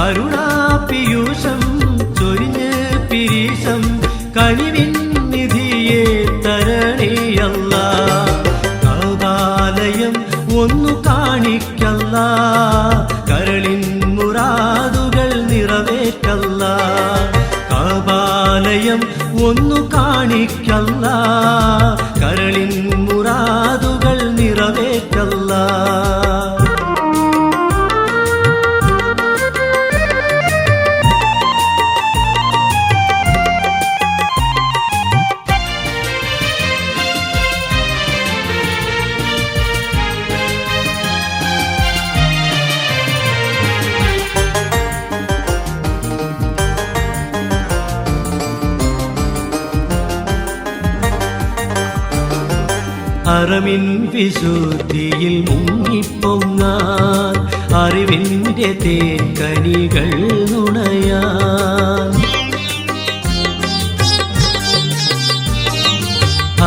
കരുണാപിയൂഷം ചൊരിഞ്ഞ് പിരീശം കനിവിൻ നിധിയെ തരണേയല്ലാ. കഅബാലയം ഒന്നു കാണിക്കല്ലാ, കരളിൻ മുറാദുകൾ നിറവേറ്റല്ലാ. കഅബാലയം ഒന്നു കാണിക്കല്ലാ, കരളിൻ മുറാദുകൾ നിറവേറ്റല്ലാ. അറമിൻ വിശുദ്ധിയിൽ മുങ്ങിപ്പൊങ്ങാൻ അറിവിൻ്റെ തേൻകനികൾ നുണയാൻ.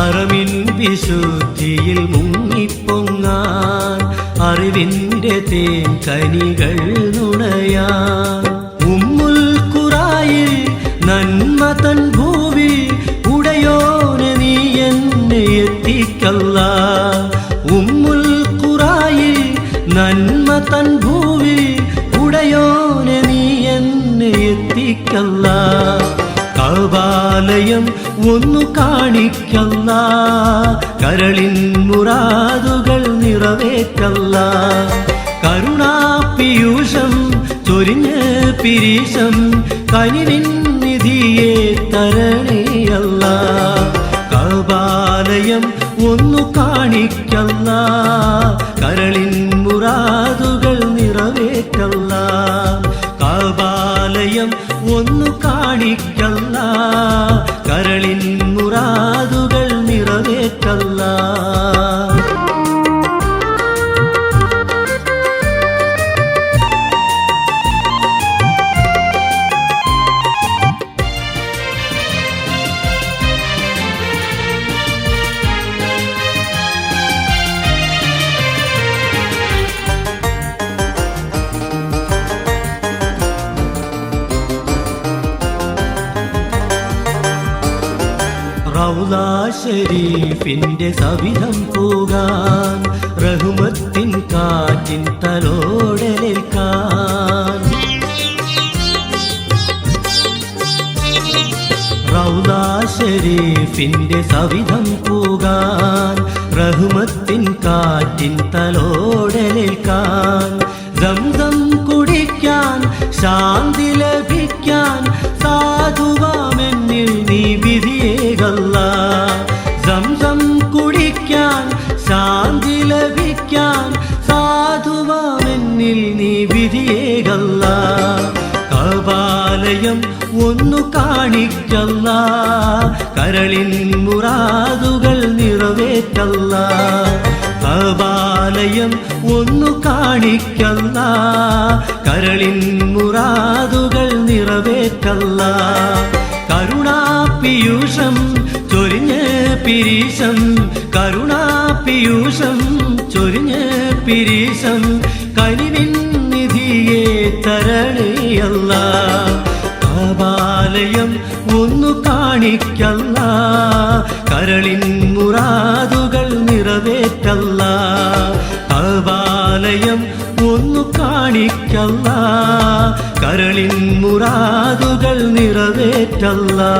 അറമിൻ വിശുദ്ധിയിൽ മുങ്ങിപ്പൊങ്ങാൻ അറിവിൻ്റെ തേൻകനികൾ നുണയാൻ. ഉമ്മുൽ ഖുറായിൽ നന്മ തൻ ഭൂവിൽ ഉടയോനെ നീ എന്നെ എത്തിക്കല്ലാ. ഉമ്മുൽ ഖുറായിൽ നന്മ തൻ ഭൂവിൽ ഉടയോനെ നീ എന്നെ എത്തിക്കല്ലാ. കഅബാലയം ഒന്നു കാണിക്കല്ലാ, കരളിൻ മുറാദുകൾ നിറവേറ്റല്ലാ. കരുണാപിയൂഷം ചൊരിഞ്ഞ് പിരീശം കനിവിൻ നിധിയെ തരണേയല്ലാ. കഅബാലയം ഒന്നു കാണിക്കല്ലാ, കരളിൻ മുറാദുകൾ നിറവേറ്റല്ലാ. കഅബാലയം ഒന്നു കാണിക്കല്ലാ, കരളിൻ മുറാദുകൾ നിറവേറ്റല്ലാ. റൗളാ ശരീഫിന്റെ സവിധം പോകാൻ റഹ്മത്തിൻ കാറ്റിൻ തലോടലേൽക്കാൻ. റൗളാ ശരീഫിന്റെ സവിധം പോകാൻ റഹ്മത്തിൻ കാറ്റിൻ തലോടലേൽക്കാൻ. സംസം കുടിക്കാൻ ശാന്തി ലഭിക്കാൻ സാധുവാമെന്നിൽ നീ വിധിയേകല്ലാ. സംസം കുടിക്കാൻ ശാന്തി ലഭിക്കാൻ സാധുവാമെന്നിൽ നീ വിധിയേകല്ലാ. കഅബാലയം ഒന്നു കാണിക്കല്ലാ, കരളിൻ മുറാദുകൾ നിറവേറ്റല്ലാ. കഅബാലയം ഒന്നു കാണിക്കല്ലാ, കരളിൻ മുറാദുകൾ നിറവേറ്റല്ലാ. കരുണാപിയൂഷം ചൊരിഞ്ഞ് പിരീശം കരുണാപിയൂഷം ചൊരിഞ്ഞ് പിരീശം കനിവിൻ നിധിയെ തരണേയല്ലാ. കഅബാലയം ഒന്നു കാണിക്കല്ലാ, കരളിൻ മുറാദുകൾ നിറവേറ്റല്ലാ. കഅബാലയം ഒന്നു കാണിക്കല്ലാ, കരളിൻ മുറാദുകൾ നിറവേറ്റല്ലാ.